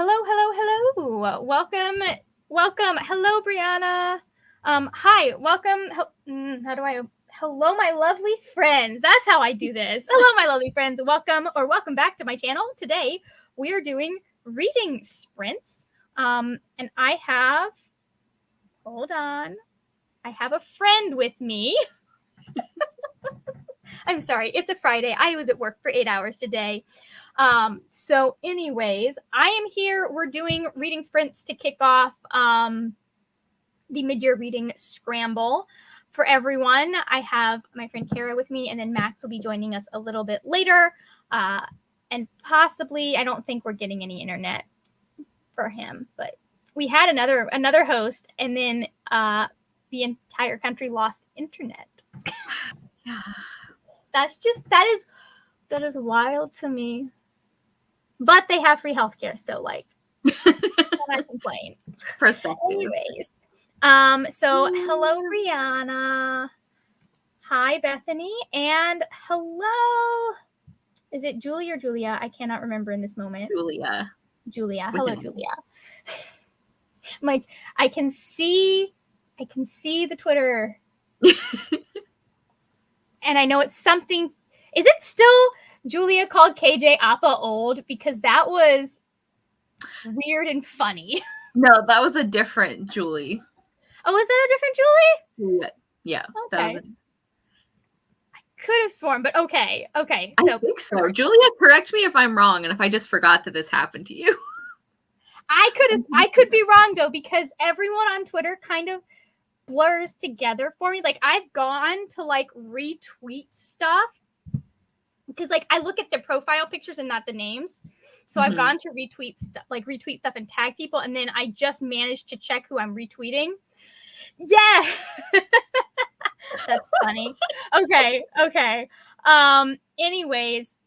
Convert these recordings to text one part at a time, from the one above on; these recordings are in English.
Hello, hello, hello. Welcome. Hello, Brianna. Hi, welcome. How do I? Hello, my lovely friends. That's how I do this. Hello, my lovely friends. Welcome back to my channel. Today we are doing reading sprints. And I have, hold on, I have a friend with me. I'm sorry, it's a Friday. I was at work for 8 hours today. So anyways, I am here. We're doing reading sprints to kick off the mid-year reading scramble for everyone. I have my friend Kara with me, and then Max will be joining us a little bit later. And possibly, I don't think we're getting any internet for him, but we had another host, and then the entire country lost internet. That is wild to me. But they have free healthcare, so like, cannot complain. Perspective. Anyways, so hello, Brianna. Hi, Bethany, and hello. Is it Julie or Julia? I cannot remember in this moment. Julia. Hello, Julia. Like, I can see the Twitter. And I know it's something. Is it still Julia called KJ Appa old? Because that was weird and funny. No, that was a different Julie. Oh, was that a different Julie? Yeah. Okay. That was I could have sworn, but okay. I think so. Julia, correct me if I'm wrong, and if I just forgot that this happened to you. I could be wrong though, because everyone on Twitter kind of blurs together for me. Like, I've gone to like retweet stuff because like I look at the profile pictures and not the names. So I've gone to retweet stuff and tag people, and then I just managed to check who I'm retweeting. Yeah. That's funny. Okay. Anyways,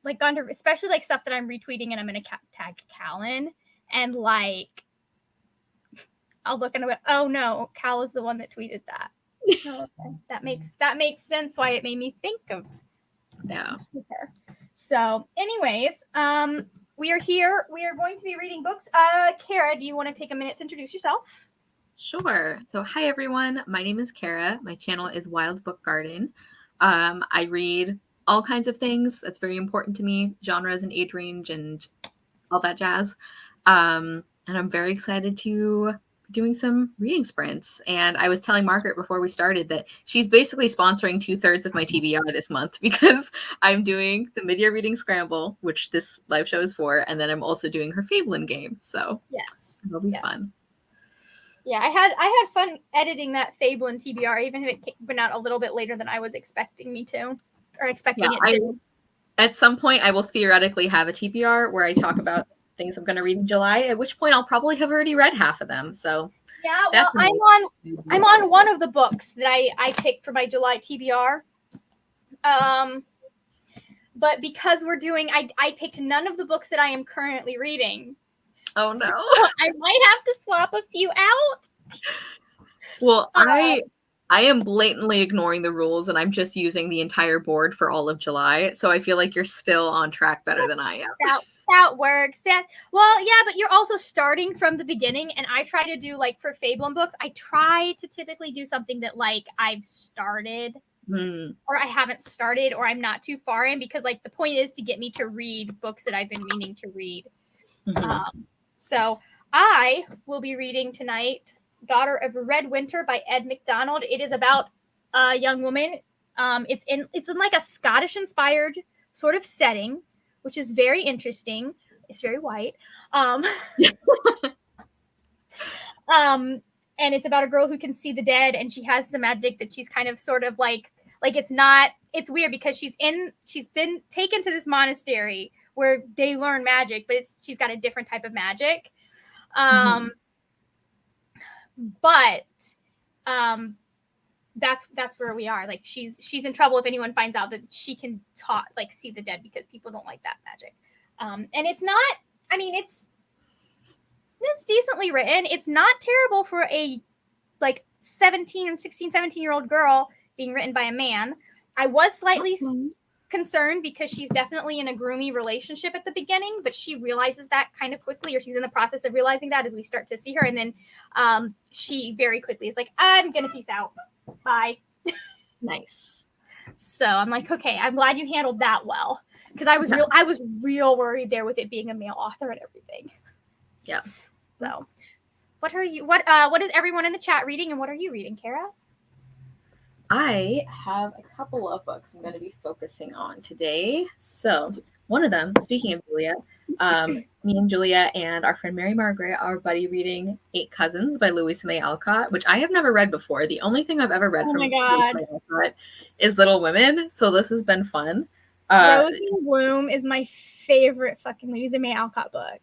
like gone to, especially like stuff that I'm retweeting and I'm gonna tag Callan, and like I'll look and I'll go, oh no, Cal is the one that tweeted that. Oh, okay. That makes sense why it made me think of that. Yeah. So anyways, we are here. We are going to be reading books. Kara, do you want to take a minute to introduce yourself? Sure. So hi everyone. My name is Kara. My channel is Wild Book Garden. I read all kinds of things. That's very important to me, genres and age range and all that jazz. And I'm very excited to be doing some reading sprints. And I was telling Margaret before we started that she's basically sponsoring 2/3 of my TBR this month, because I'm doing the mid-year reading scramble, which this live show is for, and then I'm also doing her Fabelin game. So yes, it'll be fun. Yeah, I had fun editing that Fabelin TBR, even if it went out a little bit later than I was expecting it to. At some point, I will theoretically have a TBR where I talk about things I'm going to read in July, at which point I'll probably have already read half of them. So yeah, well, I'm on one of the books that I picked for my July TBR. But because we're doing, I picked none of the books that I am currently reading. Oh no! So I might have to swap a few out. Well, I am blatantly ignoring the rules, and I'm just using the entire board for all of July. So I feel like you're still on track better than I am. That works. Well, yeah, but you're also starting from the beginning, and I try to do, like, for Fabelin books, I try to typically do something that, like, I've started or I haven't started or I'm not too far in, because, like, the point is to get me to read books that I've been meaning to read. So I will be reading tonight Daughter of Red Winter by Ed MacDonald. It is about a young woman. It's in like a Scottish-inspired sort of setting, which is very interesting. It's very white. And it's about a girl who can see the dead, and she has some magic that she's kind of sort of like it's weird because she's been taken to this monastery where they learn magic, but she's got a different type of magic. But that's where we are. Like, she's in trouble if anyone finds out that she can see the dead, because people don't like that magic. And it's not, I mean, it's decently written. It's not terrible for a like 16, 17-year-old girl being written by a man. I was slightly concerned because she's definitely in a groomy relationship at the beginning, but she realizes that kind of quickly, or she's in the process of realizing that as we start to see her. And then she very quickly is like, I'm going to peace out. Bye. Nice. So I'm like, okay, I'm glad you handled that well. Because I was real worried there with it being a male author and everything. Yeah. So what is everyone in the chat reading, and what are you reading, Kara? I have a couple of books I'm going to be focusing on today. So one of them, speaking of Julia, me and Julia and our friend Mary Margaret are buddy reading 8 Cousins by Louisa May Alcott, which I have never read before. The only thing I've ever read from Louisa May Alcott is Little Women, so this has been fun. Rose in Bloom is my favorite fucking Louisa May Alcott book.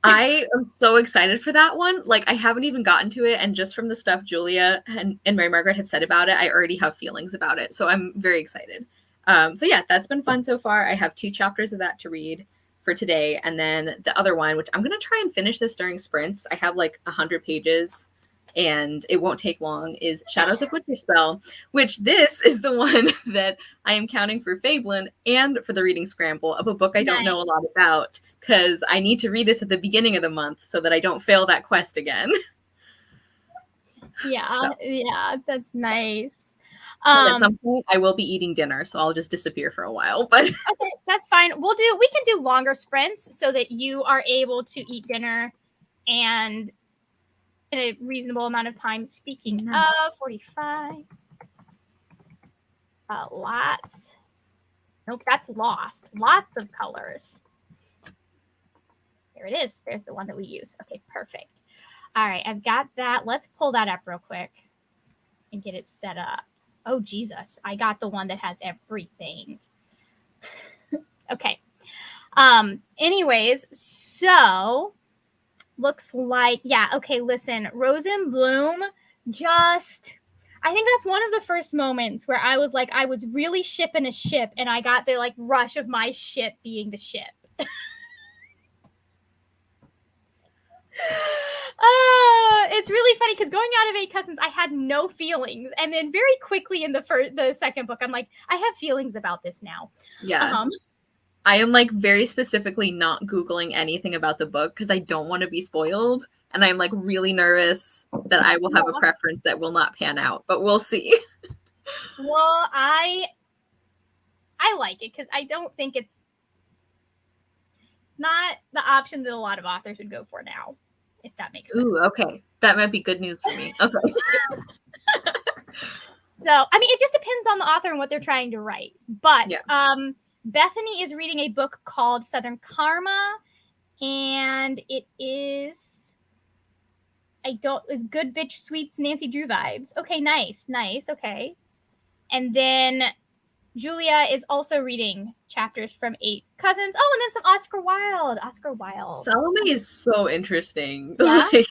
I am so excited for that one. Like, I haven't even gotten to it, and just from the stuff Julia and Mary Margaret have said about it, I already have feelings about it. So I'm very excited. So yeah, that's been fun so far. I have 2 chapters of that to read for today, and then the other one, which I'm gonna try and finish this during sprints. I have like 100 pages, and it won't take long. Is Shadows of Winterspell, which this is the one that I am counting for Fabelin and for the reading Scramble of a book I don't know a lot about, because I need to read this at the beginning of the month so that I don't fail that quest again. Yeah, that's nice. At some point, I will be eating dinner, so I'll just disappear for a while. But okay, that's fine. We can do longer sprints so that you are able to eat dinner and in a reasonable amount of time. Speaking of 45, lots. Nope, that's lost. Lots of colors. There it is. There's the one that we use. Okay, perfect. All right, I've got that. Let's pull that up real quick and get it set up. Oh, Jesus. I got the one that has everything. Okay. Anyways, so looks like, yeah, okay, listen. Rose in Bloom I think that's one of the first moments where I was like, I was really shipping a ship, and I got the like rush of my ship being the ship. It's really funny because going out of 8 Cousins, I had no feelings, and then very quickly in the second book, I'm like, I have feelings about this now. Yeah, I am like very specifically not Googling anything about the book because I don't want to be spoiled, and I'm like really nervous that I will have a preference that will not pan out, but we'll see. Well, I like it because I don't think it's not the option that a lot of authors would go for now, if that makes sense. Ooh, okay. That might be good news for me. Okay. So, I mean, it just depends on the author and what they're trying to write. But Bethany is reading a book called Southern Karma, and it is it's Good Bitch Sweets Nancy Drew vibes. Okay, nice. Okay. And then Julia is also reading chapters from 8 Cousins. Oh, and then some Oscar Wilde. Salome is so interesting. Yeah? Like,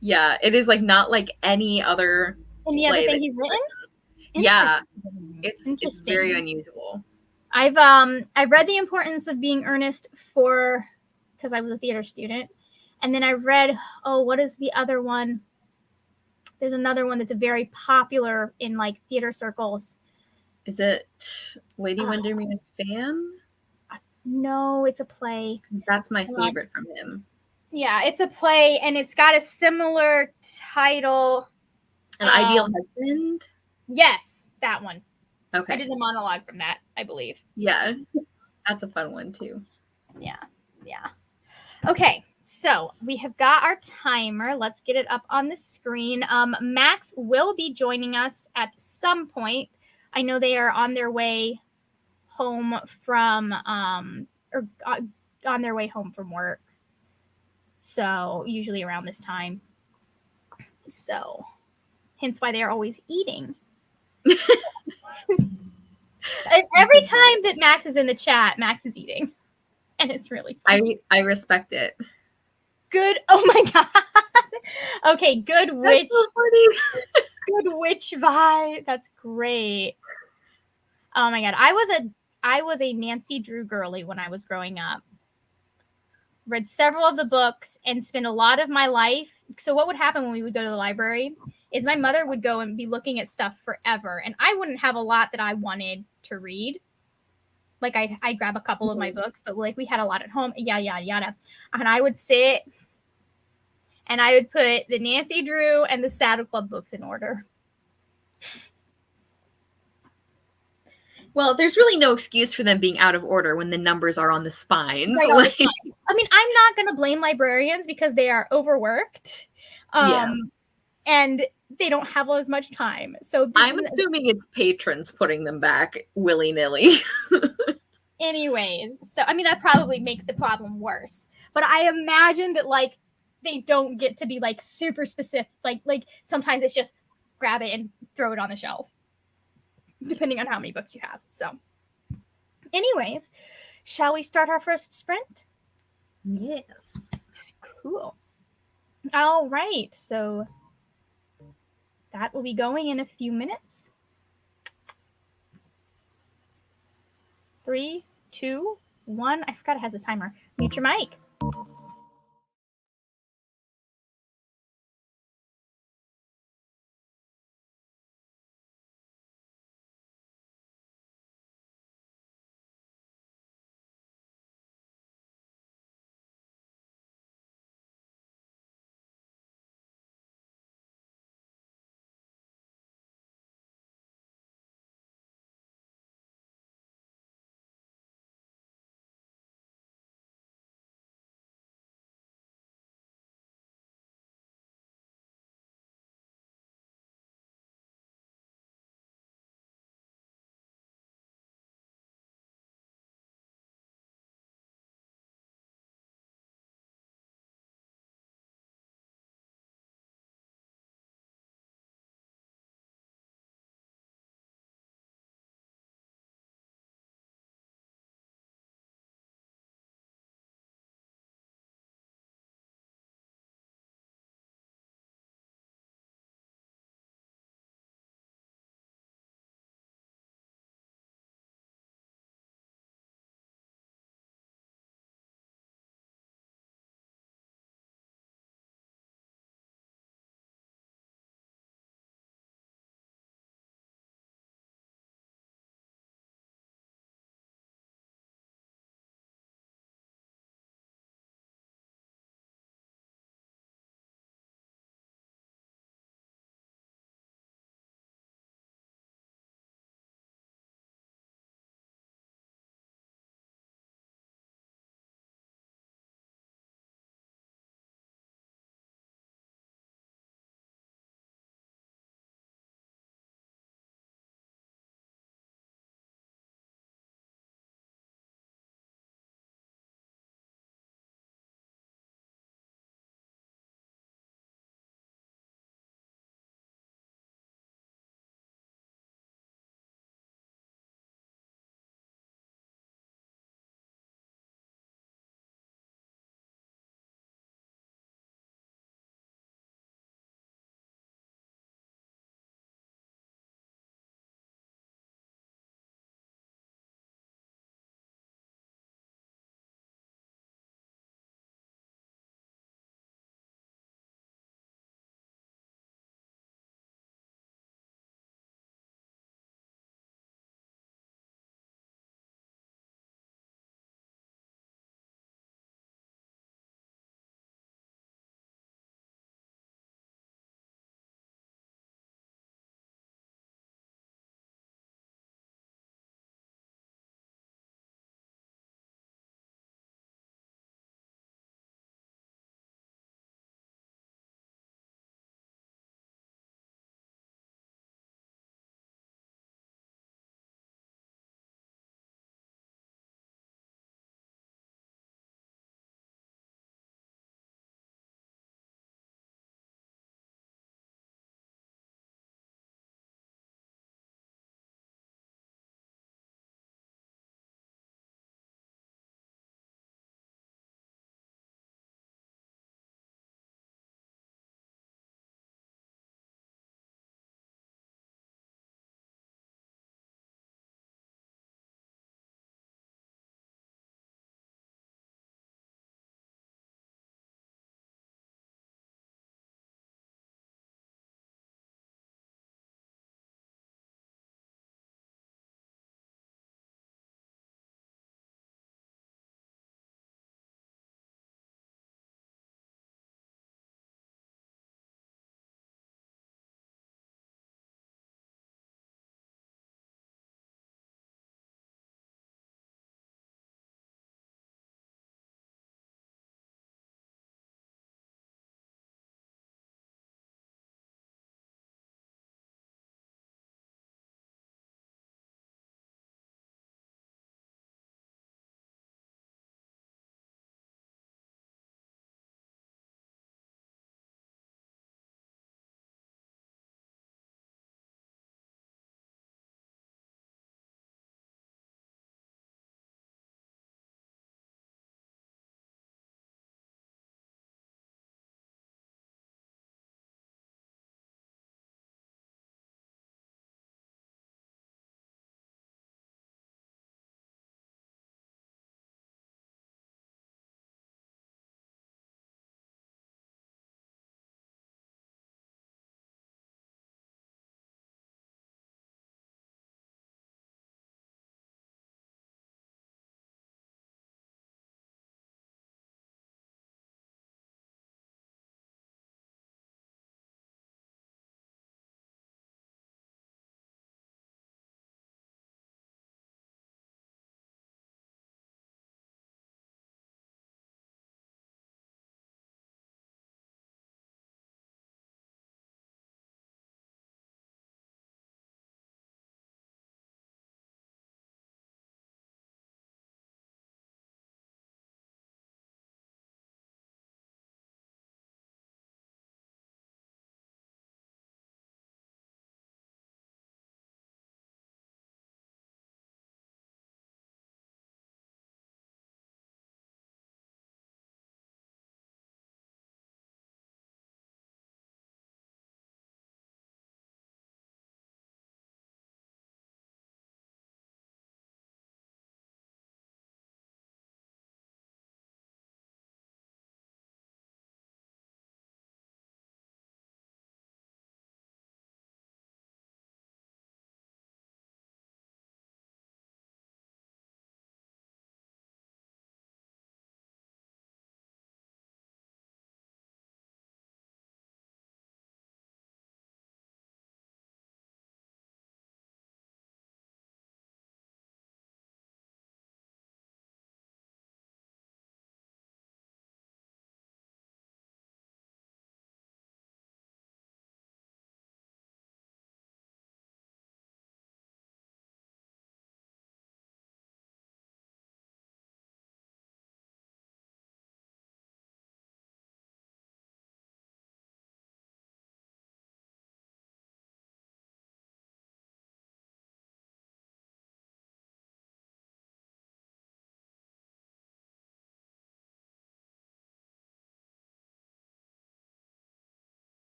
yeah, it is like not like any other thing he's written. Yeah, it's very unusual. I've read The Importance of Being Earnest because I was a theater student, and then I read what is the other one? There's another one that's very popular in like theater circles. Is it Lady Windermere's Fan? No, it's a play. That's my favorite from him. Yeah, it's a play, and it's got a similar title. An Ideal Husband? Yes, that one. Okay. I did a monologue from that, I believe. Yeah, that's a fun one, too. Yeah. Okay, so we have got our timer. Let's get it up on the screen. Max will be joining us at some point. I know they are on their way home from on their way home from work. So usually around this time. So hence why they are always eating. Every time that Max is in the chat, Max is eating. And it's really funny. I respect it. Good. Oh my God. Okay, good witch. That's so funny. Good witch vibe. That's great. Oh my God. I was a Nancy Drew girly when I was growing up. Read several of the books and spent a lot of my life. So what would happen when we would go to the library is my mother would go and be looking at stuff forever, and I wouldn't have a lot that I wanted to read. Like I'd grab a couple of my books, but like we had a lot at home, yada, yada, yada. And I would sit and I would put the Nancy Drew and the Saddle Club books in order. Well, there's really no excuse for them being out of order when the numbers are on the spines. Right on the spine. I mean, I'm not going to blame librarians because they are overworked. And they don't have as much time. So I'm assuming it's patrons putting them back willy-nilly. Anyways, so I mean that probably makes the problem worse. But I imagine that like they don't get to be like super specific. Like sometimes it's just grab it and throw it on the shelf, depending on how many books you have. So, anyways, shall we start our first sprint? Yes. Cool. All right. So that will be going in a few minutes. 3, 2, 1. I forgot it has a timer. Mute your mic.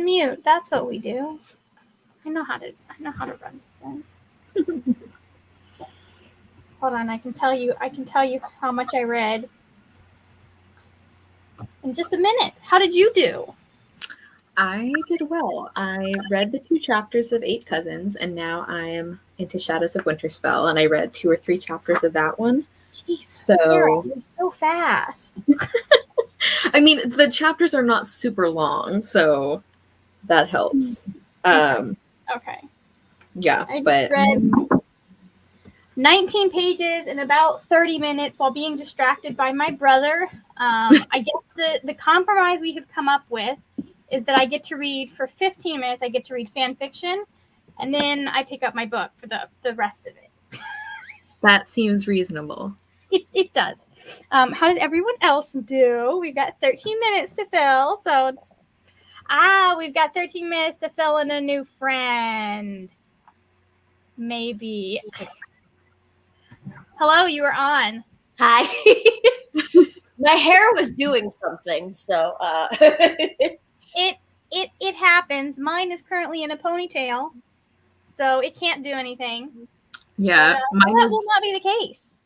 unmute. That's what we do. I know how to run sprints. Hold on, I can tell you how much I read in just a minute. How did you do? I did well. I read the 2 chapters of 8 Cousins, and now I am into Shadows of Winterspell, and I read 2 or 3 chapters of that one. Jeez, Sarah, you're so fast. I mean, the chapters are not super long, so that helps. Okay. Yeah, I just read 19 pages in about 30 minutes while being distracted by my brother. I guess the compromise we have come up with is that I get to read for 15 minutes. I get to read fan fiction, and then I pick up my book for the rest of it. That seems reasonable. It does. How did everyone else do? We've got 13 minutes to fill. So, we've got 13 minutes to fill in a new friend. Maybe. Hello, you are on. Hi. My hair was doing something, so It happens. Mine is currently in a ponytail, so it can't do anything. Yeah, but, that will not be the case.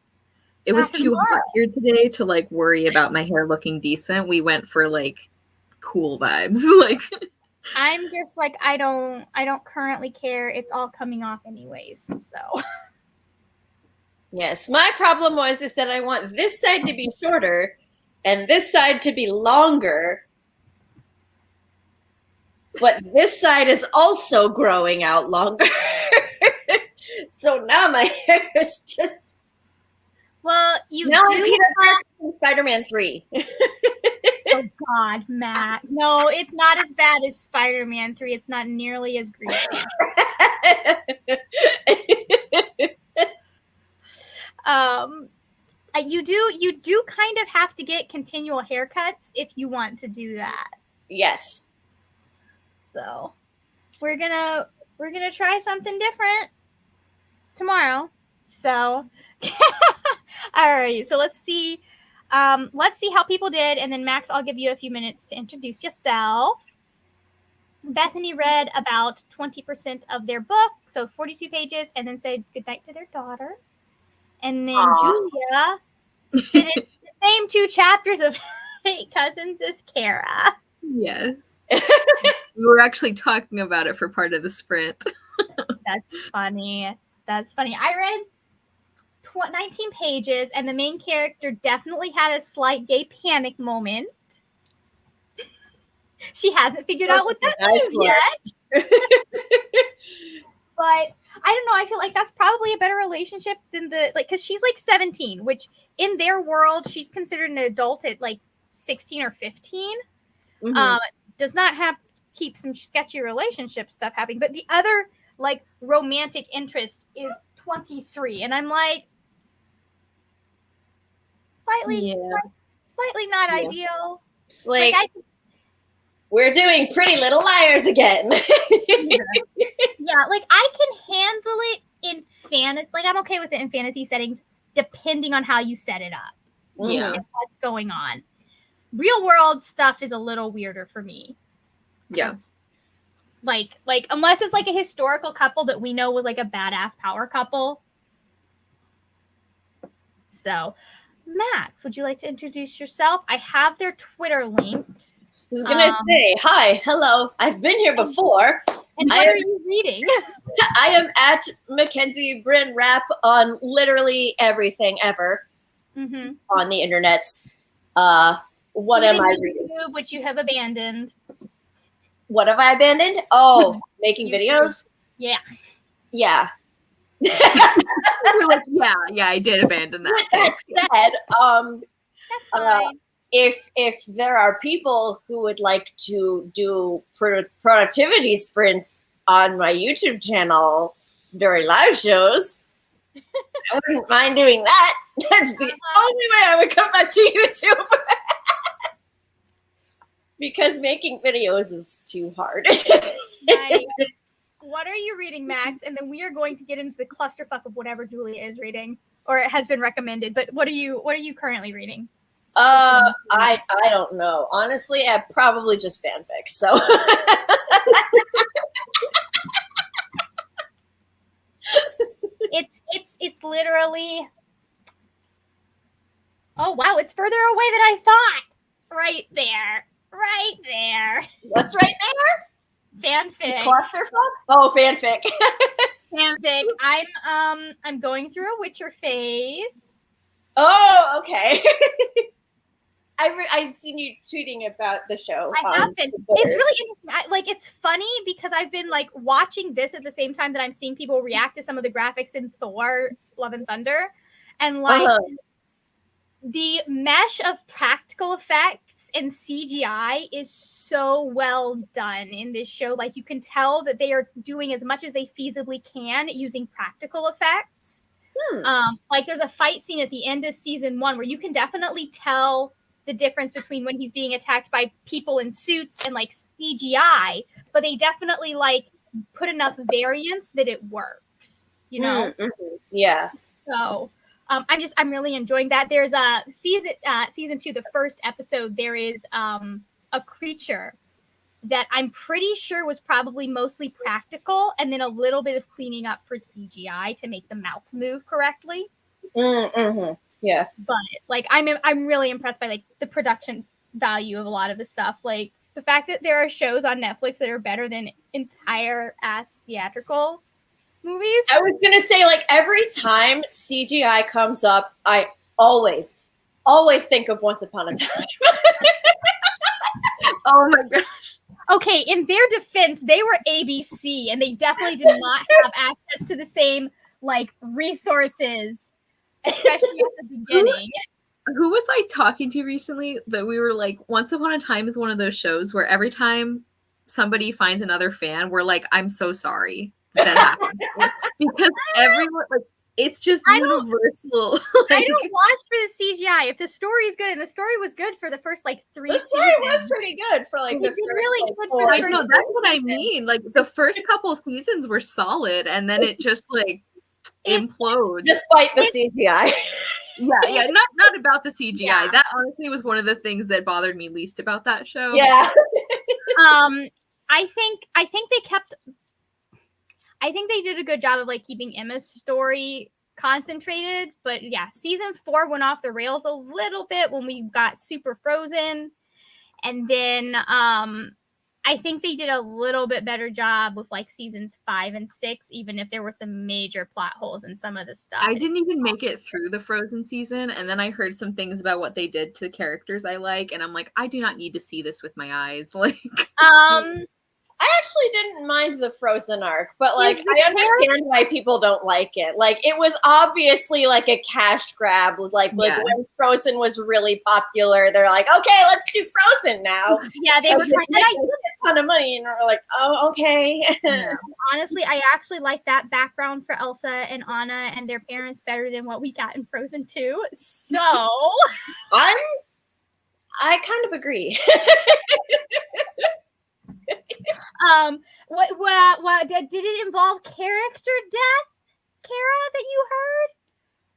It was too hot here today to like worry about my hair looking decent. We went for like cool vibes. Like I'm just like I don't currently care. It's all coming off anyways. So yes, my problem is that I want this side to be shorter and this side to be longer. But this side is also growing out longer. So now my hair is just. Well, you now do have Spider-Man 3. Oh God, Matt. No, it's not as bad as Spider-Man 3. It's not nearly as greasy. You do kind of have to get continual haircuts if you want to do that. Yes. So we're gonna try something different tomorrow. So all right, so let's see how people did, and then Max, I'll give you a few minutes to introduce yourself. Bethany read about 20% of their book, so 42 pages, and then said goodnight to their daughter. And then Julia finished the same 2 chapters of 8 Cousins as Kara. Yes. We were actually talking about it for part of the sprint. That's funny. I read 19 pages, and the main character definitely had a slight gay panic moment. She hasn't figured out what that means yet. But I don't know. I feel like that's probably a better relationship than because she's like 17, which in their world, she's considered an adult at like 16 or 15. Mm-hmm. Does not keep some sketchy relationship stuff happening. But the other like romantic interest is 23. And I'm like, slightly not ideal. It's like we're doing Pretty Little Liars again. Yeah, like I can handle it in fantasy. Like I'm okay with it in fantasy settings, depending on how you set it up. Yeah, and what's going on. Real world stuff is a little weirder for me. Yeah. Like unless it's like a historical couple that we know was like a badass power couple. So, Max, would you like to introduce yourself? I have their Twitter linked. I was gonna say hi, hello. I've been here before. And what are you reading? I am at Mackenzie Bryn Rap on literally everything ever on the internets. What am I reading? YouTube, which you have abandoned. What have I abandoned? Oh, making videos? Yeah. Yeah. You're like, yeah, I did abandon that. That said, that's fine. If there are people who would like to do productivity sprints on my YouTube channel during live shows, I wouldn't mind doing that. That's the only way I would come back to YouTube. Because making videos is too hard. What are you reading, Max? And then we are going to get into the clusterfuck of whatever Julia is reading, or it has been recommended. But what are you currently reading? I don't know. Honestly, I probably just fanfic. So it's literally. Oh wow, it's further away than I thought. Right there. Right there. What's right there? Fanfic. Clusterfuck? Oh, fanfic. Fanfic. I'm going through a Witcher phase. Oh, okay. I've seen you tweeting about the show. I have been. It's really interesting. Like, it's funny because I've been like watching this at the same time that I'm seeing people react to some of the graphics in Thor: Love and Thunder, and like the mesh of practical effects and CGI is so well done in this show. Like, you can tell that they are doing as much as they feasibly can using practical effects. Like, there's a fight scene at the end of season 1 where you can definitely tell the difference between when he's being attacked by people in suits and like CGI, but they definitely like put enough variance that it works, you know? Yeah. So I'm really enjoying that. There's a season 2, the first episode, there is a creature that I'm pretty sure was probably mostly practical and then a little bit of cleaning up for CGI to make the mouth move correctly. Yeah. But like I'm really impressed by like the production value of a lot of the stuff. Like the fact that there are shows on Netflix that are better than entire ass theatrical movies. I was gonna say, like, every time CGI comes up, I always think of Once Upon a Time. Oh my gosh. Okay, in their defense, they were ABC and they definitely did not have access to the same like resources, especially at the beginning. Who was I talking to recently that we were like, Once Upon a Time is one of those shows where every time somebody finds another fan, we're like, I'm so sorry that happened. Because everyone, like, it's just universal. I don't watch for the CGI. If the story is good, and the story was good for the first like 3 The story was pretty good for like the first, really like, good 4 for the I know, that's what I mean. Like, the first couple seasons were solid, and then it just like implodes. Despite the CGI. Yeah, not about the CGI. Yeah. That honestly was one of the things that bothered me least about that show. Yeah. I think they did a good job of like keeping Emma's story concentrated, but yeah, season 4 went off the rails a little bit when we got super frozen, and then I think they did a little bit better job with like seasons 5 and 6, even if there were some major plot holes in some of the stuff. I didn't even make it through the Frozen season, and then I heard some things about what they did to the characters I like, and I'm like, I do not need to see this with my eyes. Like, I actually didn't mind the Frozen arc, but like I understand why people don't like it. Like, it was obviously like a cash grab. Like when Frozen was really popular, they're like, okay, let's do Frozen now. Yeah, they were trying to make a ton of money, and we're like, oh, okay. Yeah. Honestly, I actually like that background for Elsa and Anna and their parents better than what we got in Frozen 2. So I kind of agree. What did it involve character death, Kara, that you heard?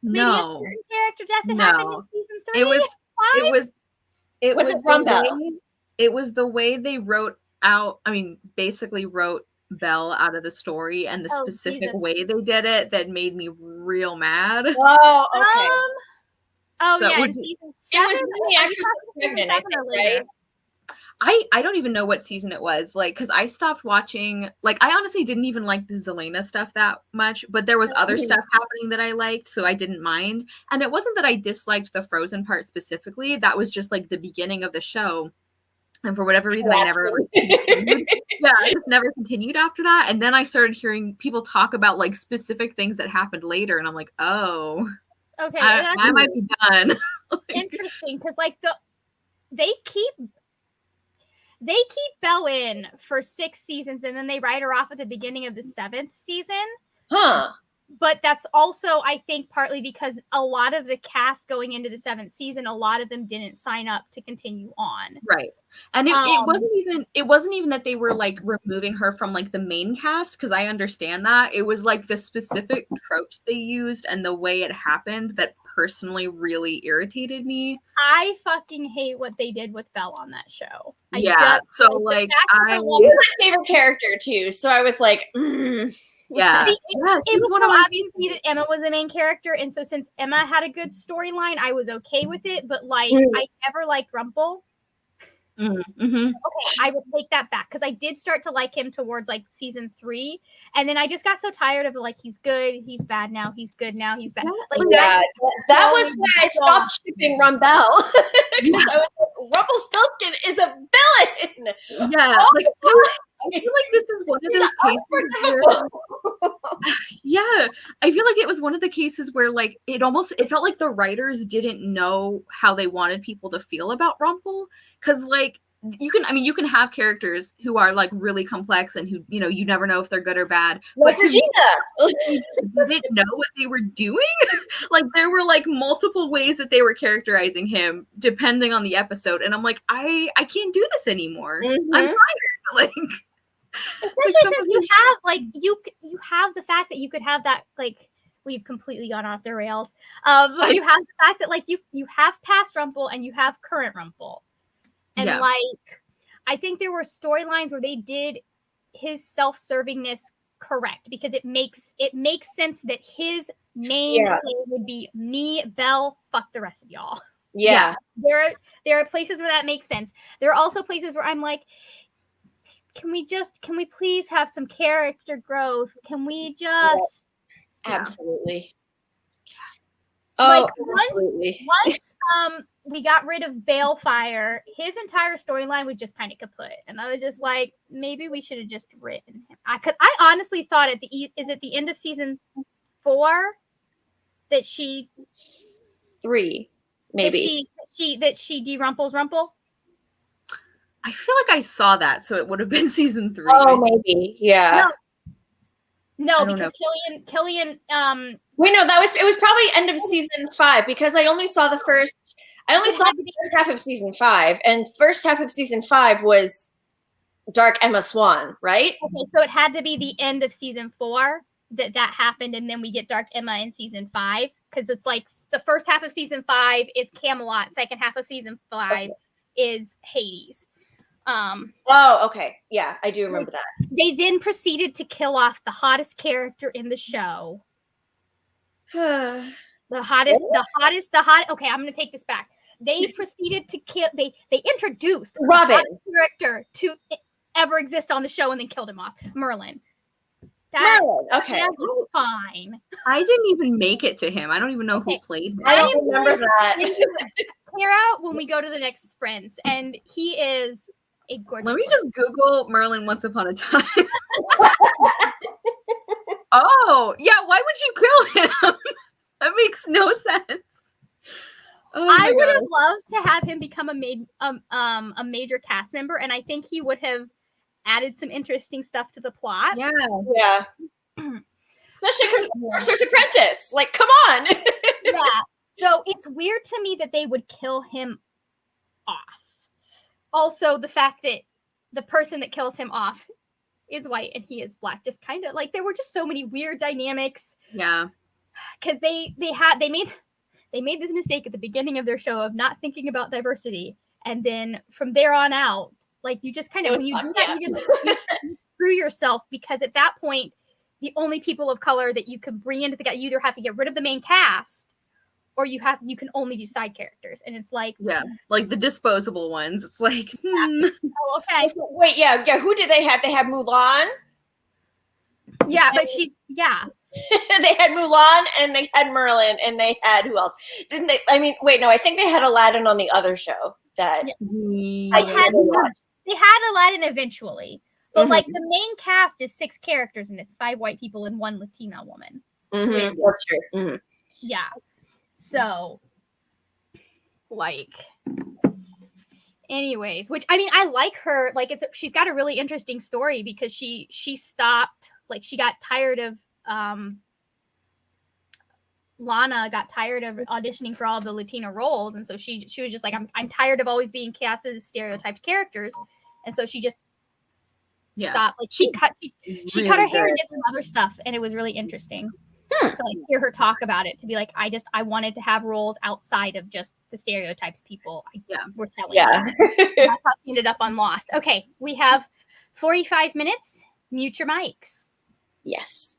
Maybe a certain character death that happened in season 3? It was the way they wrote out, I mean, basically wrote Belle out of the story, and the specific way they did it that made me real mad. Oh, okay. In season 7? It was when the actress was pregnant, I think, right? I don't even know what season it was, like, because I stopped watching, like, I honestly didn't even like the Zelena stuff that much, but there was other stuff happening that I liked, so I didn't mind. And it wasn't that I disliked the Frozen part specifically, that was just like the beginning of the show. And for whatever reason, I never I just never continued after that. And then I started hearing people talk about like specific things that happened later, and I'm like, oh, okay, I might be done. Interesting, because like they keep Belle in for 6 seasons, and then they write her off at the beginning of the 7th season. Huh. But that's also, I think, partly because a lot of the cast going into the 7th season, a lot of them didn't sign up to continue on. Right. And it wasn't even that they were like removing her from like the main cast, because I understand that. It was like the specific tropes they used and the way it happened that personally really irritated me. I fucking hate what they did with Belle on that show. Yeah, so like he was my favorite character too, so I was like, yeah. See, it was so obviously that Emma was the main character, and so since Emma had a good storyline, I was okay with it. But like, I never liked Rumple. Okay, I will take that back because I did start to like him towards like season 3, and then I just got so tired of like he's good, he's bad now, he's good now, he's bad. Like that was why I stopped shipping Rumbelle because I was like, Rumpelstiltskin is a villain. Yeah, like I feel like this is one of those cases where, yeah, I feel like it was one of the cases where like it felt like the writers didn't know how they wanted people to feel about Rumple, because like you can have characters who are like really complex and who, you know, you never know if they're good or bad. Like Regina. They didn't know what they were doing. Like there were like multiple ways that they were characterizing him depending on the episode, and I'm like, I can't do this anymore. I'm tired. Like, especially since you have like you have the fact that you could have that, like, we've completely gone off the rails. But you have the fact that like you have past Rumple and you have current Rumple. And like, I think there were storylines where they did his self-servingness correct, because it makes sense that his main thing would be me, Belle, fuck the rest of y'all. Yeah. There are places where that makes sense. There are also places where I'm like, can we please have some character growth? Can we just absolutely. Like once we got rid of Balefire, his entire storyline was just kind of kaput, and I was just like, maybe we should have just written him. Because I honestly thought at the end of season 4 that she 3 maybe that she de-rumples Rumple. I feel like I saw that, so it would have been season 3. Oh, maybe, yeah. No, because Killian. Wait, no, it was probably end of season 5, because I only saw the first half of season 5, and first half of season 5 was Dark Emma Swan, right? Okay, so it had to be the end of season 4 that happened, and then we get Dark Emma in season 5, because it's like the first half of season 5 is Camelot, second half of season 5 is Hades. Okay. Yeah, I do remember that. They then proceeded to kill off the hottest character in the show. Okay, I'm gonna take this back. They proceeded to kill. They introduced Robin, the hottest character to ever exist on the show, and then killed him off. Merlin. Merlin. Okay, that was fine. I didn't even make it to him. I don't even know who played him. I don't remember that. Clear out when we go to the next sprints, and he is a gorgeous. Let me just Google Merlin Once Upon a Time. Oh, yeah. Why would you kill him? That makes no sense. Oh, I would have loved to have him become a major cast member, and I think he would have added some interesting stuff to the plot. Yeah. Especially because Sorcerer's Apprentice. Like, come on. Yeah. So it's weird to me that they would kill him off. Also, the fact that the person that kills him off is white and he is black, just kind of like, there were just so many weird dynamics. Yeah. Because they made this mistake at the beginning of their show of not thinking about diversity, and then from there on out, like, you just kind of, when you do that, you screw yourself, because at that point, the only people of color that you can bring into you either have to get rid of the main cast, or you can only do side characters, and it's like, like the disposable ones. It's like, Oh, okay. Wait, who did they have? They had Mulan. Yeah, but they had Mulan, and they had Merlin, and they had who else? Didn't they? I mean, wait, no, I think they had Aladdin on the other show. That they had Aladdin eventually, but like the main cast is 6 characters, and it's 5 white people and 1 Latina woman. That's true. Yeah. So, like, anyways, which, I mean, I like her. Like, she's got a really interesting story, because she stopped, like, she got tired of Lana got tired of auditioning for all the Latina roles, and so she was just like, I'm tired of always being cast as stereotyped characters, and so she just stopped. Like, she cut her hair and did some other stuff, and it was really interesting. to like hear her talk about it, to be like, I wanted to have roles outside of just the stereotypes people were telling me. That's how she ended up on Lost. Okay, we have 45 minutes. Mute your mics. Yes.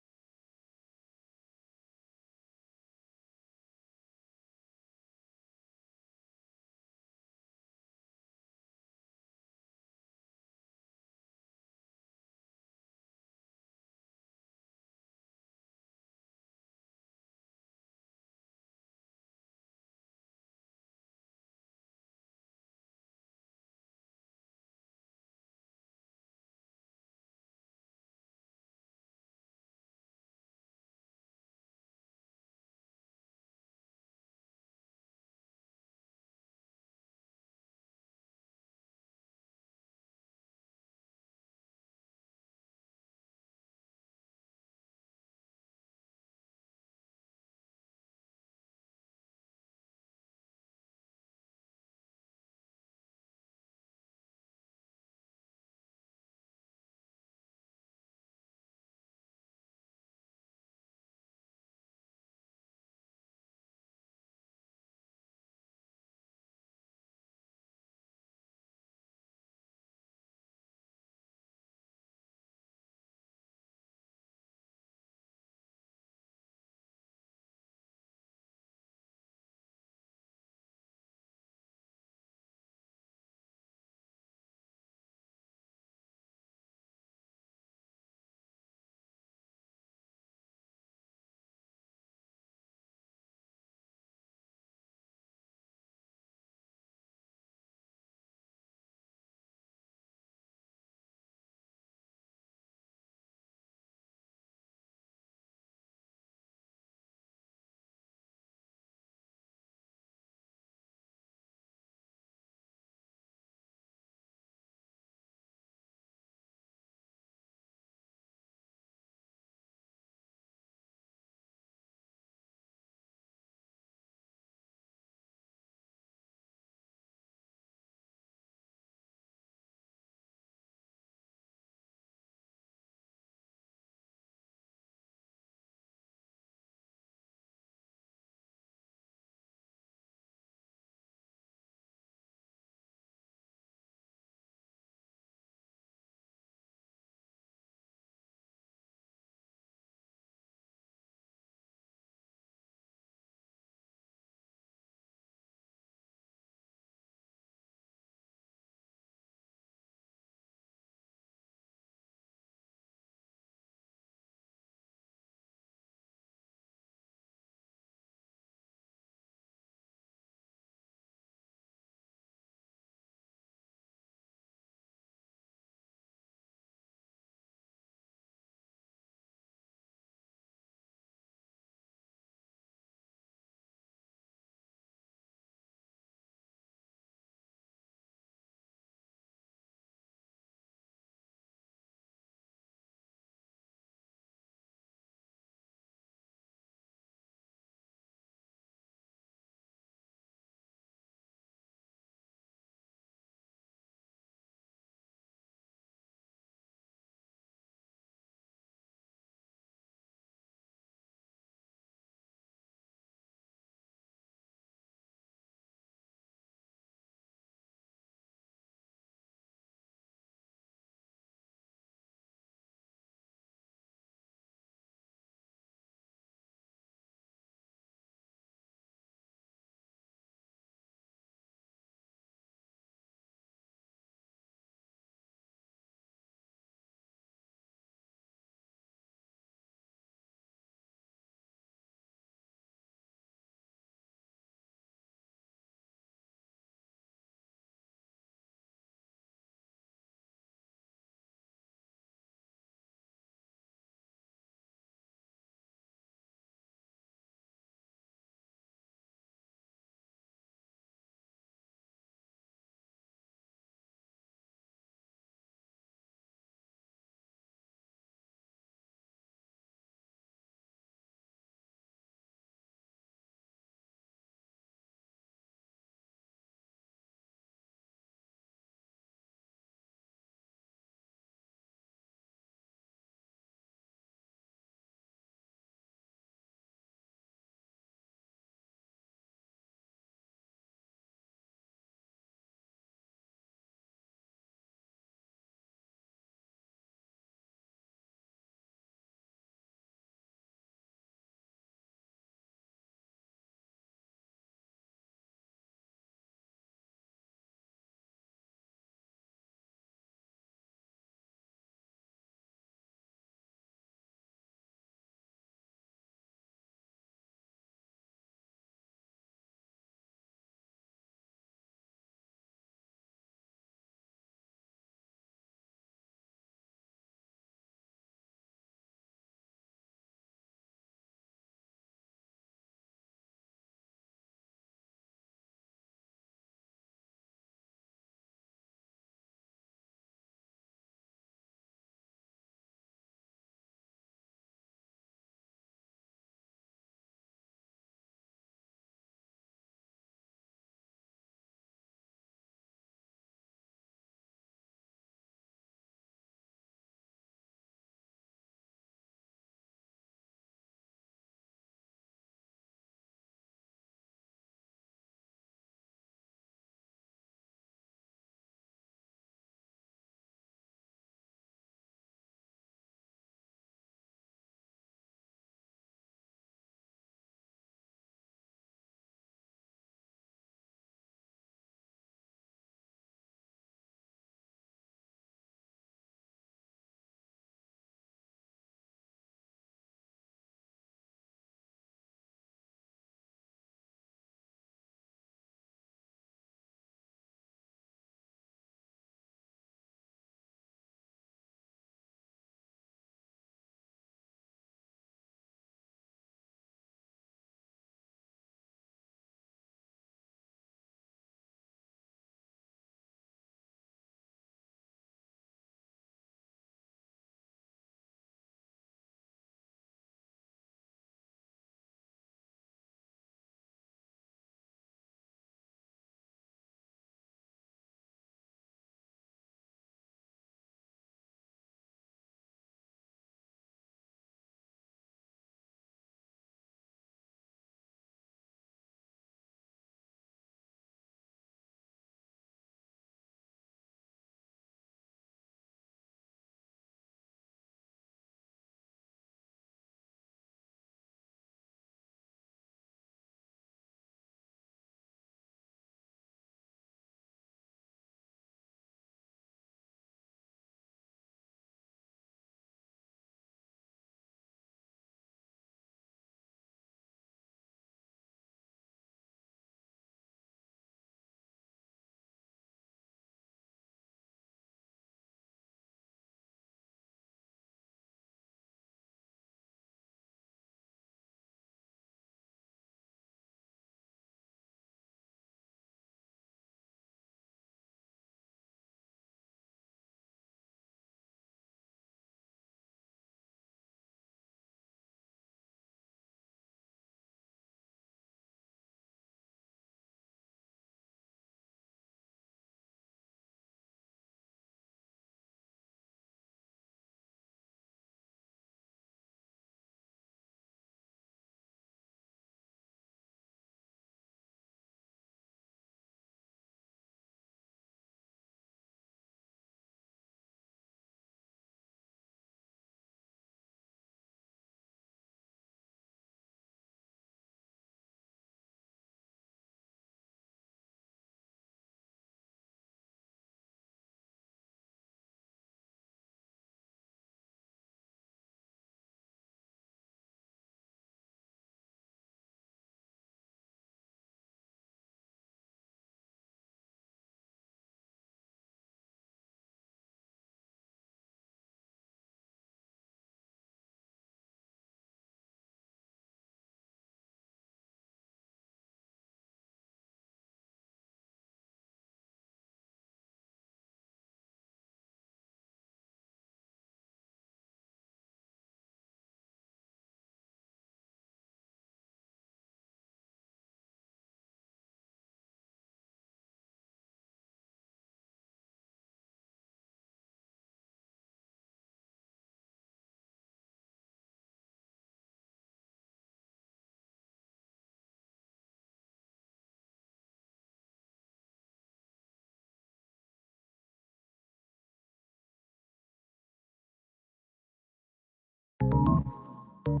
And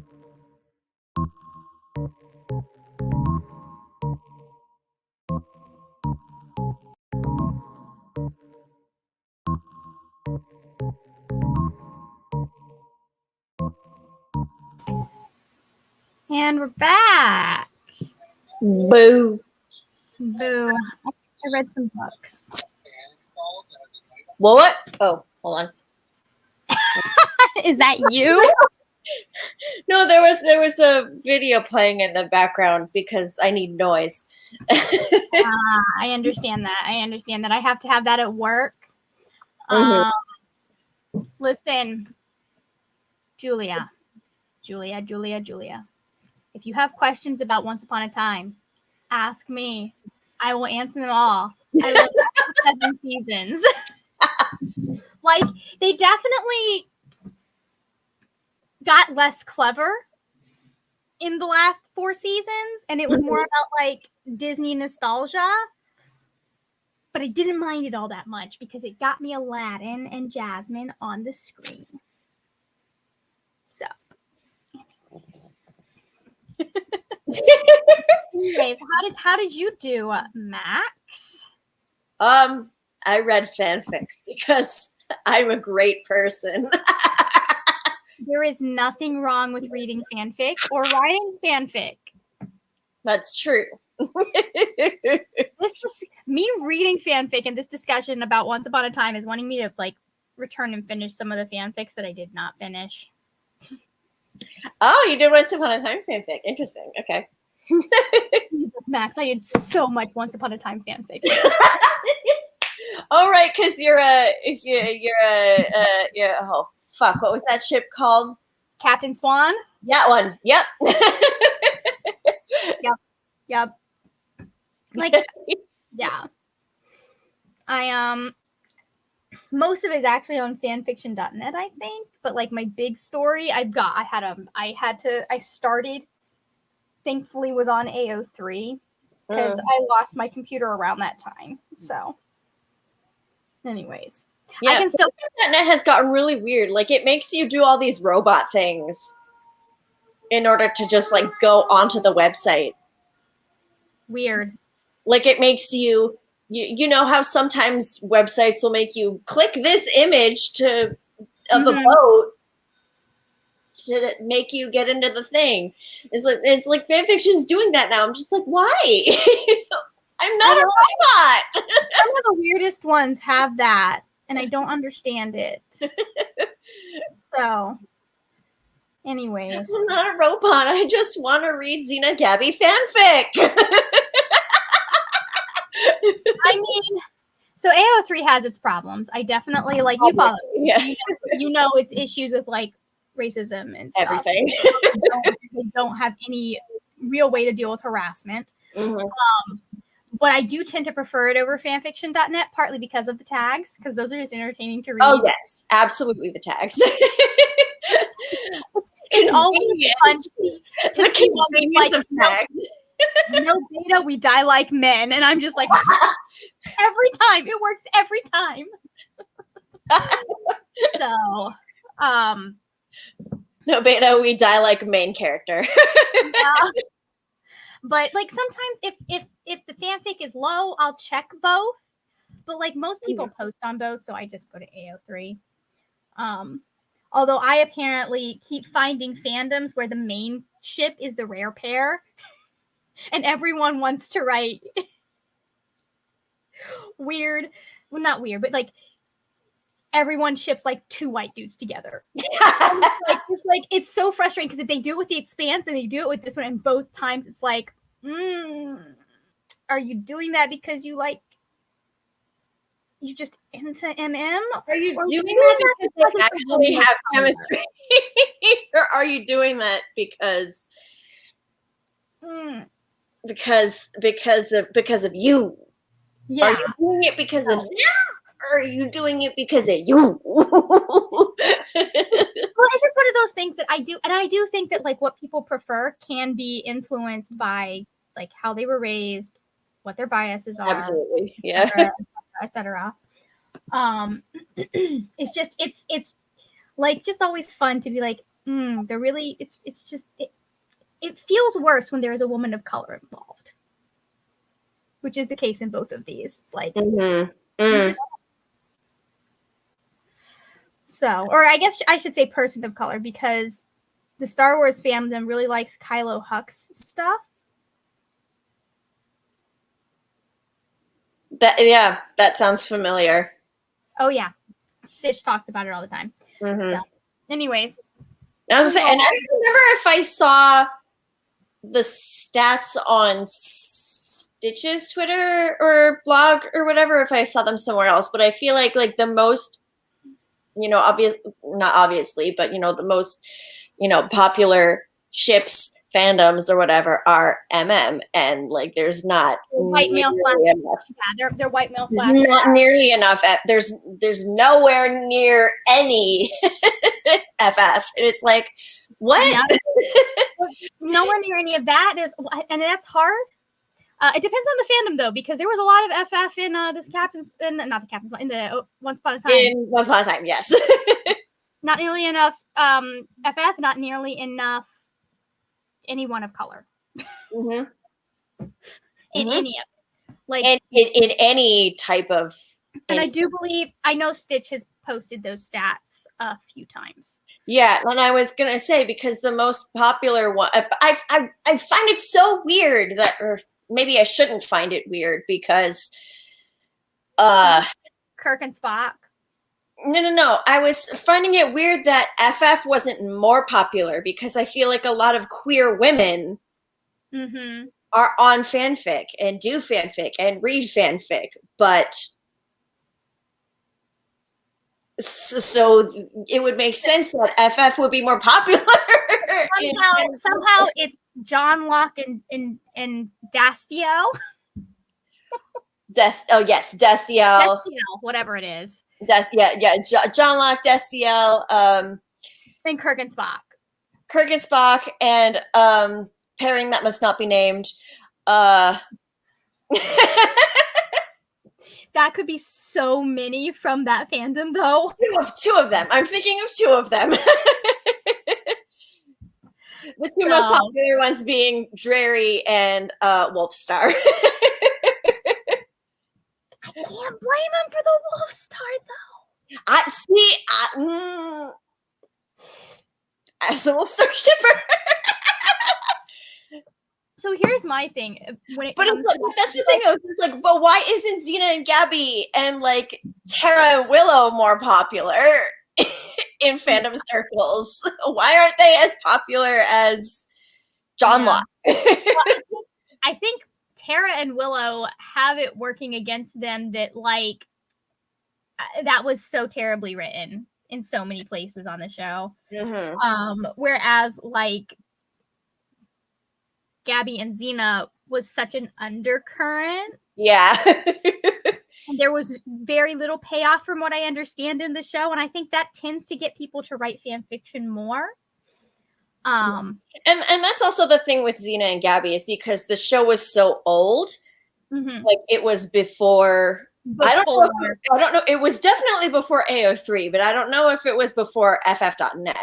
we're back. Boo. Boo. I read some books. What? Oh, hold on. Is that you? No, there was a video playing in the background because I need noise. I understand that. I have to have that at work. Listen, Julia. If you have questions about Once Upon a Time, ask me. I will answer them all. I love 7 seasons. Like, they definitely got less clever in the last 4 seasons, and it was more about like Disney nostalgia. But I didn't mind it all that much because it got me Aladdin and Jasmine on the screen. So, anyways, how did you do, Max? I read fanfic because I'm a great person. There is nothing wrong with reading fanfic or writing fanfic. That's true. This was me reading fanfic, and this discussion about Once Upon a Time is wanting me to like return and finish some of the fanfics that I did not finish. Oh, you did Once Upon a Time fanfic. Interesting. Okay. Max, I had so much Once Upon a Time fanfic. Oh, right, because you're oh fuck, what was that ship called? Captain Swan? That one. Yep. Yep. Like, yeah. I most of it is actually on fanfiction.net, I think. But like my big story, I started, thankfully was on AO3 because I lost my computer around that time. So anyways. Yeah, I can still .net has gotten really weird. Like it makes you do all these robot things in order to just like go onto the website. Weird. Like it makes you know how sometimes websites will make you click this image of a boat to make you get into the thing. It's like fanfiction's doing that now. I'm just like, why? I'm not a robot. Some of the weirdest ones have that, and I don't understand it. So, anyways. I'm not a robot. I just want to read Xena Gabby fanfic. I mean, so AO3 has its problems. I definitely, like, you follow. Yeah. You know its issues with, like, racism and stuff. Everything. They don't have any real way to deal with harassment. Mm-hmm. But I do tend to prefer it over fanfiction.net, partly because of the tags, because those are just entertaining to read. Oh, yes. Absolutely the tags. It's always fun to see what we like. No beta, we die like men. And I'm just like, every time. It works every time. So, no beta, we die like main character. Yeah. But like sometimes if the fanfic is low, I'll check both. But like most people post on both, so I just go to AO3. Although I apparently keep finding fandoms where the main ship is the rare pair, and everyone wants to write weird, well not weird, but like everyone ships like 2 white dudes together. It's so frustrating because if they do it with the Expanse and they do it with this one, and both times it's like, are you doing that because you just into MM? Are you doing that because they actually have chemistry? Or are you doing that because of you? Yeah. Are you doing it because of them? Or are you doing it because of you? Well, it's just one of those things that I do, and I do think that like what people prefer can be influenced by like how they were raised, what their biases are, absolutely, yeah, etc. It's like just always fun to be like, They're really, it's just, it feels worse when there is a woman of color involved, which is the case in both of these. It's like, just, so, or I guess I should say person of color, because the Star Wars fandom really likes Kylo Huck's stuff. That sounds familiar. Oh yeah, Stitch talks about it all the time. So, anyways, I was saying, and I don't remember if I saw the stats on Stitch's Twitter or blog or whatever, if I saw them somewhere else, but I feel like the most, not obviously, but the most, popular ships, fandoms or whatever are MM, and there's not white male slash, yeah, they're white male slash, not nearly enough. There's nowhere near any FF, and it's like, what? Yeah. Nowhere near any of that. And that's hard. It depends on the fandom though, because there was a lot of FF in this Captain's, in the Once Upon a Time. In Once Upon a Time, yes. Not nearly enough FF, not nearly enough anyone of color. In any of it. In any type of. And I do believe, I know Stitch has posted those stats a few times. Yeah, and I was gonna say, because the most popular one, I find it so weird that, or maybe I shouldn't find it weird, because Kirk and Spock. No. I was finding it weird that FF wasn't more popular, because I feel like a lot of queer women are on fanfic and do fanfic and read fanfic, but so it would make sense that FF would be more popular. Somehow it's John Locke and Dastiel. Yes, Destiel, whatever it is. John Locke, Destiel, and Kirk and Spock, and pairing that must not be named. That could be so many from that fandom, though. Two of them. I'm thinking of two of them. The two most popular ones being Drary and Wolfstar. I can't blame him for the Wolfstar, though. As a Wolfstar shipper. So here's my thing. That's the thing, though. It's like, but why isn't Xena and Gabby and Tara and Willow more popular in fandom circles? Why aren't they as popular as John Locke? I think Tara and Willow have it working against them that that was so terribly written in so many places on the show. Whereas Gabby and Xena was such an undercurrent. Yeah. And there was very little payoff from what I understand in the show. And I think that tends to get people to write fan fiction more. And that's also the thing with Xena and Gabby, is because the show was so old. It was before I don't know. It was definitely before AO3, but I don't know if it was before FF.net.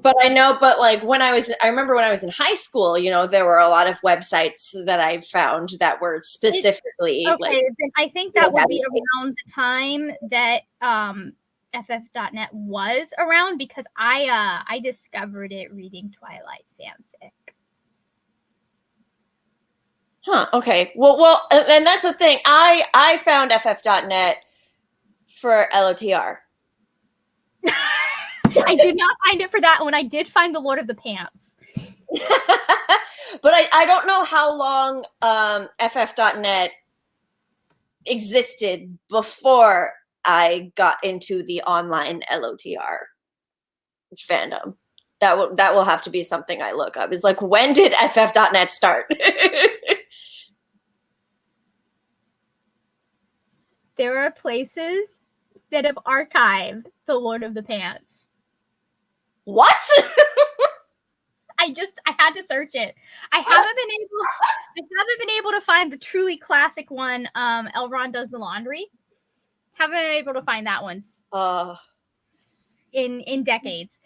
But I know, I remember when I was in high school, there were a lot of websites that I found that were specifically then I think that would be around the time that FF.net was around, because I discovered it reading Twilight fanfic. Okay. Well, and that's the thing. I found FF.net for LOTR. I did not find it for that one. I did find the Lord of the Pants. But I don't know how long FF.net existed before I got into the online LOTR fandom. That will have to be something I look up. It's when did FF.net start? There are places that have archived the Lord of the Pants. What? I had to search it. I haven't been able to find the truly classic one. Elrond Does the Laundry. Haven't been able to find that one in decades.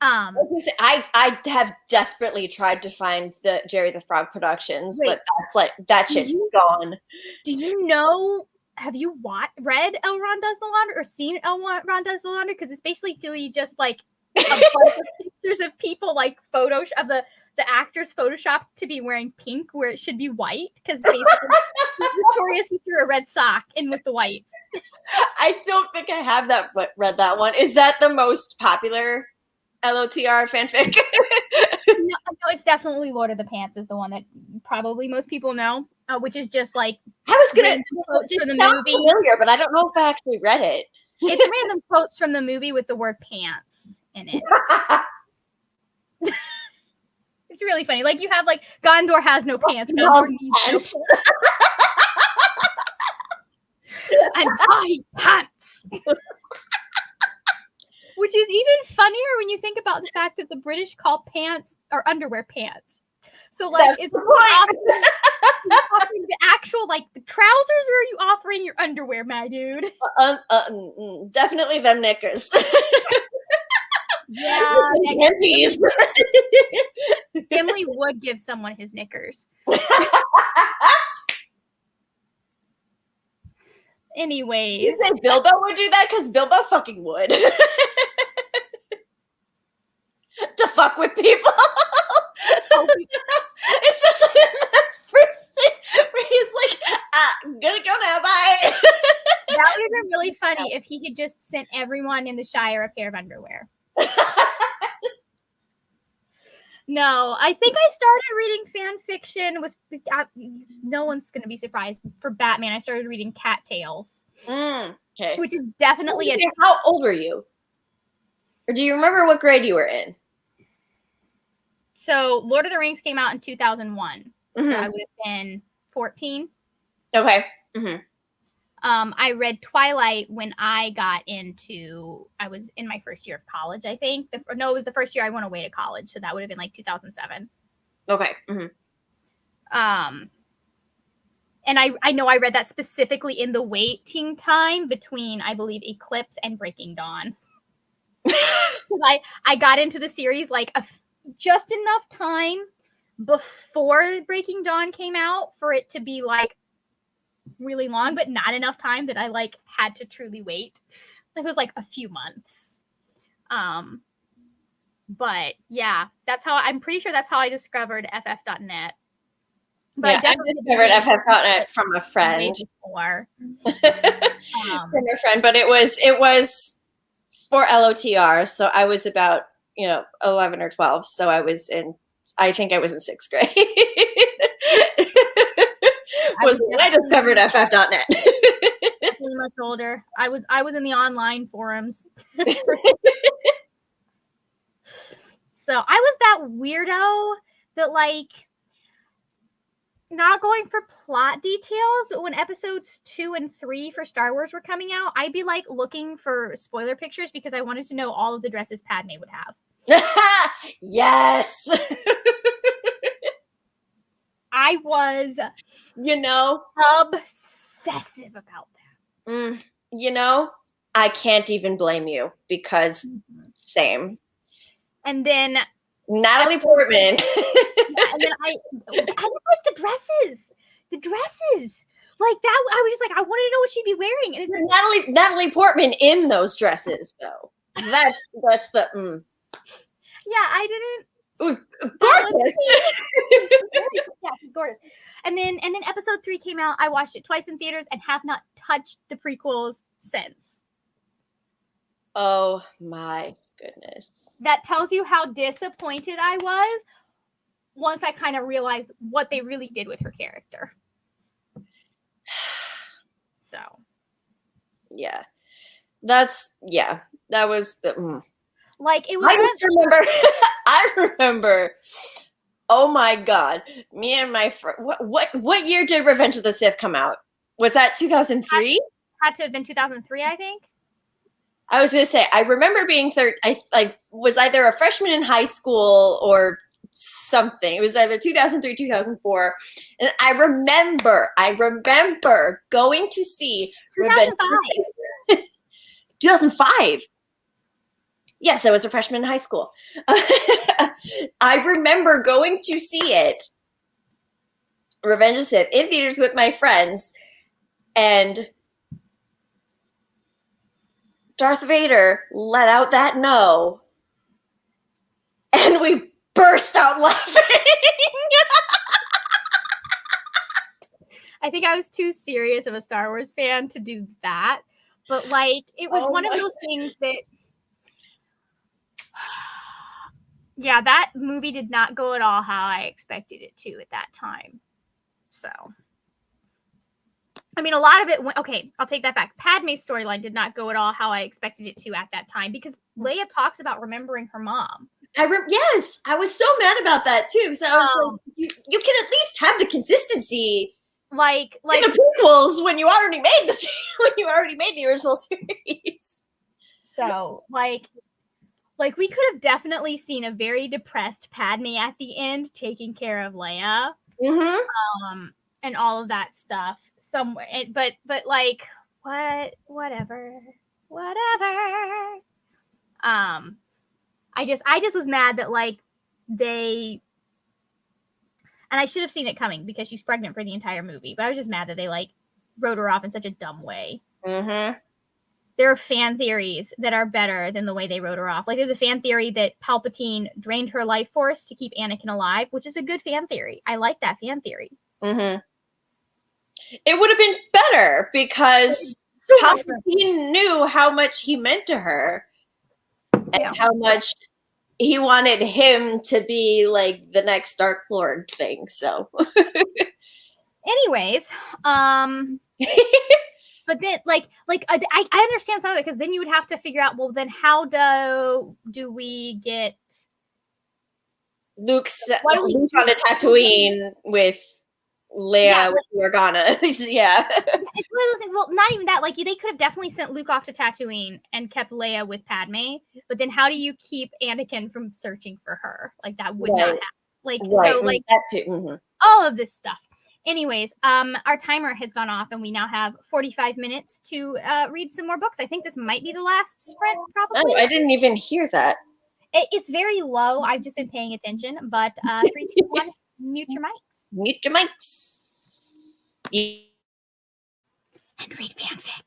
I have desperately tried to find the Jerry the Frog Productions, but that's like that shit's gone. Do you know? Have you read L. Ron Does the Laundry or seen L. Ron Does the Laundry? Because it's basically just like a bunch of pictures of people like photos of the actors photoshopped to be wearing pink where it should be white. Because basically the story is he threw a red sock in with the whites. I don't think I have read that one. Is that the most popular LOTR fanfic? No, it's definitely Lord of the Pants is the one that probably most people know, which is just like I was gonna quotes from the movie. Familiar, but I don't know if I actually read it. It's random quotes from the movie with the word pants in it. It's really funny. Like you have like Gondor has no pants. Gondor needs pants. And I pants. Which is even funnier when you think about the fact that the British call pants or underwear pants. So like That's it's offering the actual like the trousers, or are you offering your underwear, my dude? Definitely them knickers. Yeah, panties. Gimli would give someone his knickers. Anyways, you say Bilbo would do that because Bilbo fucking would. To fuck with people. Especially in that first scene where he's like, I'm gonna go now, bye. That would have been really funny if he had just sent everyone in the Shire a pair of underwear. No, I think I started reading fan fiction. No one's going to be surprised. For Batman, I started reading Cat Tales. Okay. Which is definitely How old were you? Or do you remember what grade you were in? So, Lord of the Rings came out in 2001. So I would have been 14. Okay. Mm-hmm. I read Twilight when I was in my first year of college, I think. It was the first year I went away to college. So that would have been like 2007. Okay. Mm-hmm. And I know I read that specifically in the waiting time between, I believe, Eclipse and Breaking Dawn. Because I got into the series like just enough time before Breaking Dawn came out for it to be like really long, but not enough time that I like had to truly wait. It was like a few months. But yeah, I'm pretty sure that's how I discovered FF.net. But yeah, I discovered FF.net from a friend. From a friend, but it was for LOTR, so I was about 11 or 12, so I think I was in 6th grade. was when I discovered FF.net. Pretty much older. I was in the online forums. So I was that weirdo that like not going for plot details, but when episodes 2 and 3 for Star Wars were coming out, I'd be like looking for spoiler pictures because I wanted to know all of the dresses Padme would have. Yes. I was, obsessive about that. I can't even blame you because same. And then Natalie Portman. And then I just like the dresses. The dresses. Like that, I was just like, I wanted to know what she'd be wearing. And Natalie Portman in those dresses, though. That's the. Yeah, I didn't. It was gorgeous. Yeah, she's gorgeous. And then episode 3 came out. I watched it twice in theaters and have not touched the prequels since. Oh my goodness. That tells you how disappointed I was once I kind of realized what they really did with her character. So. Yeah. That was like it was. I remember. Oh my God! Me and my friend. What year did Revenge of the Sith come out? Was that 2003? Had to have been 2003, I think. I was gonna say I remember being I was either a freshman in high school or something. It was either 2003, 2004, and I remember going to see 2005. 2005. Yes, I was a freshman in high school. I remember going to see it, Revenge of the Sith, in theaters with my friends, and Darth Vader let out that no, and we burst out laughing. I think I was too serious of a Star Wars fan to do that. But like, it was one of those things that, yeah, that movie did not go at all how I expected it to at that time. So, I mean, a lot of it went, okay, I'll take that back. Padme's storyline did not go at all how I expected it to at that time, because Leia talks about remembering her mom. Yes, I was so mad about that too. So I was like, you can at least have the consistency, like in the prequels when you already made the original series. So like we could have definitely seen a very depressed Padme at the end taking care of Leia, and all of that stuff somewhere. But like, whatever. I just was mad that like they, and I should have seen it coming because she's pregnant for the entire movie. But I was just mad that they like wrote her off in such a dumb way. There are fan theories that are better than the way they wrote her off. Like, there's a fan theory that Palpatine drained her life force to keep Anakin alive, which is a good fan theory. I like that fan theory. It would have been better because Palpatine knew how much he meant to her and how much he wanted him to be like the next Dark Lord thing. So, anyways, but then, like I understand some of it, because then you would have to figure out, well, then how do we get Luke on a Tatooine with Leia with Organa? Yeah. It's one of those things. Well, not even that. Like, they could have definitely sent Luke off to Tatooine and kept Leia with Padme. But then, how do you keep Anakin from searching for her? Like, that would not happen. Like, so, like, that too. All of this stuff. Anyways, our timer has gone off, and we now have 45 minutes to read some more books. I think this might be the last sprint, probably. Oh, I didn't even hear that. It's very low. I've just been paying attention. But 3, 2, 1, mute your mics. Mute your mics. And read fanfic.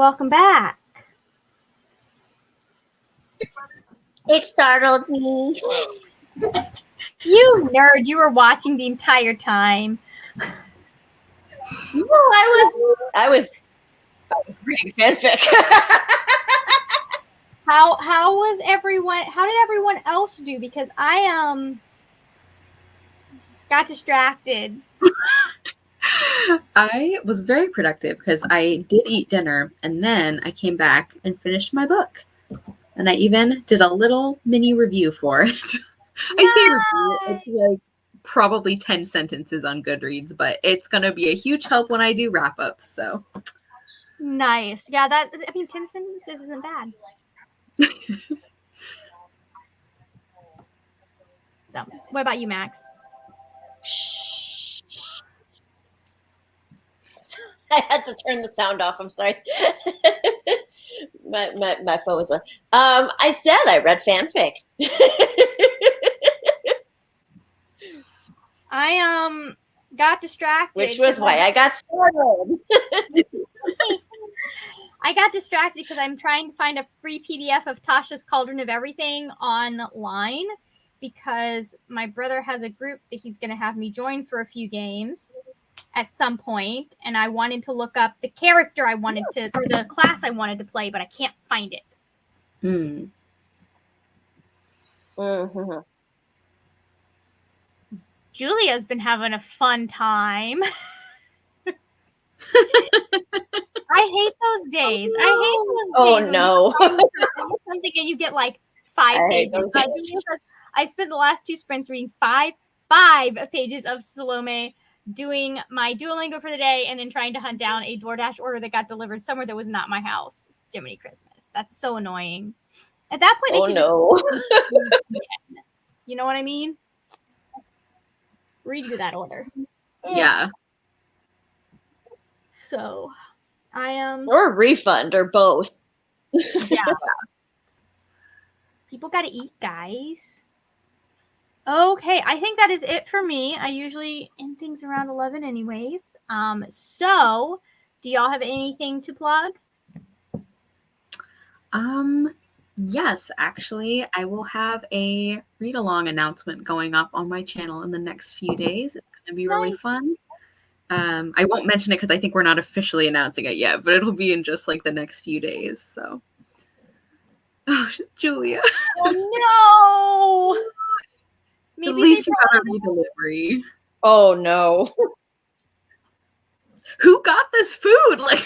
Welcome back. It startled me. You nerd, you were watching the entire time. No, I was reading fanfic. How was everyone? How did everyone else do? Because I got distracted. I was very productive because I did eat dinner and then I came back and finished my book. And I even did a little mini review for it. I say review, it's like probably 10 sentences on Goodreads, but it's going to be a huge help when I do wrap-ups, so. Nice. Yeah, 10 sentences isn't bad. So, what about you, Max? I had to turn the sound off. I'm sorry. my phone was on. I said I read fanfic. I got distracted. Which was why I got started. I got distracted because I'm trying to find a free PDF of Tasha's Cauldron of Everything online because my brother has a group that he's going to have me join for a few games at some point, and I wanted to look up the character I wanted to, or the class I wanted to play, but I can't find it. Mm-hmm. Julia's been having a fun time. I hate those days. Oh no! Something and you get like 5 pages. I spent the last 2 sprints reading five pages of Salome, doing my Duolingo for the day, and then trying to hunt down a DoorDash order that got delivered somewhere that was not my house. Jiminy Christmas. That's so annoying. At that point, they should just you know what I mean? Redo that order. Yeah. So, I am. Or a refund, or both. Yeah. People gotta eat, guys. Okay, I think that is it for me. I usually end things around 11 anyways. So, do y'all have anything to plug? Yes, actually, I will have a read-along announcement going up on my channel in the next few days. It's going to be really fun. I won't mention it because I think we're not officially announcing it yet, but it'll be in just like the next few days. So, oh, Julia. Oh no! Maybe at least you got a redelivery. Oh no! Who got this food? Like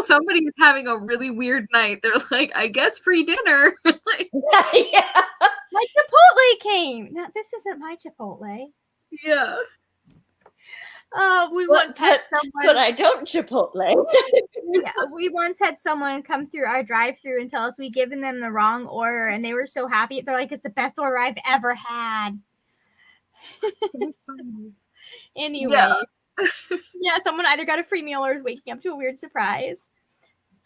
somebody is having a really weird night. They're like, I guess free dinner. Like, yeah. My Chipotle came. Now this isn't my Chipotle. Yeah. We once had someone. But I don't Chipotle. Yeah, we once had someone come through our drive-through and tell us we'd given them the wrong order, and they were so happy. They're like, "It's the best order I've ever had." Anyway, yeah, someone either got a free meal or is waking up to a weird surprise.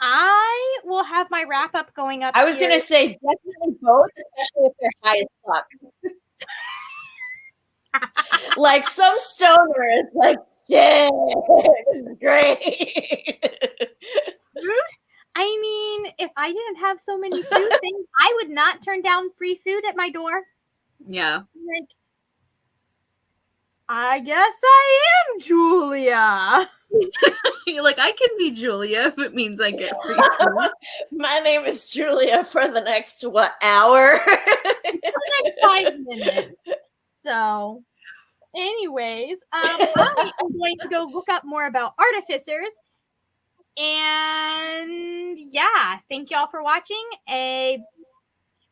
I will have my wrap-up going up. I was gonna say definitely both, especially if they're high as fuck. Like some stoner is like, yeah, this is great. I mean, if I didn't have so many food things, I would not turn down free food at my door. Yeah. Like, I guess I am Julia. You're like, I can be Julia if it means I get free food. My name is Julia for the next, hour? For the next 5 minutes. So, anyways, I'm going to go look up more about artificers. And yeah, thank y'all for watching. I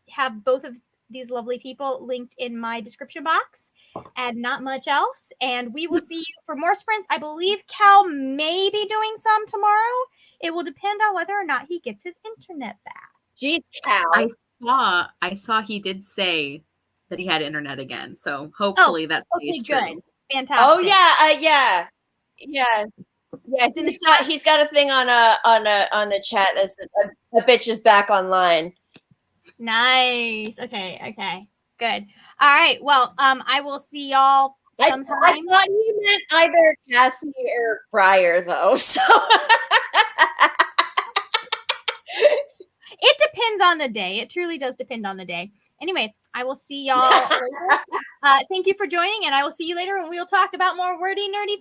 have both of these lovely people linked in my description box and not much else. And we will see you for more sprints. I believe Cal may be doing some tomorrow. It will depend on whether or not he gets his internet back. Geez, Cal. I saw he did say that he had internet again. So hopefully that stays true. Good. Fantastic. Oh yeah. He's got a thing on the chat that says a bitch is back online. Nice. Okay. Good. All right. Well, I will see y'all sometime. I thought you meant either Cassie or Briar, though. So It depends on the day. It truly does depend on the day. Anyway, I will see y'all later. Thank you for joining, and I will see you later when we will talk about more wordy, nerdy things.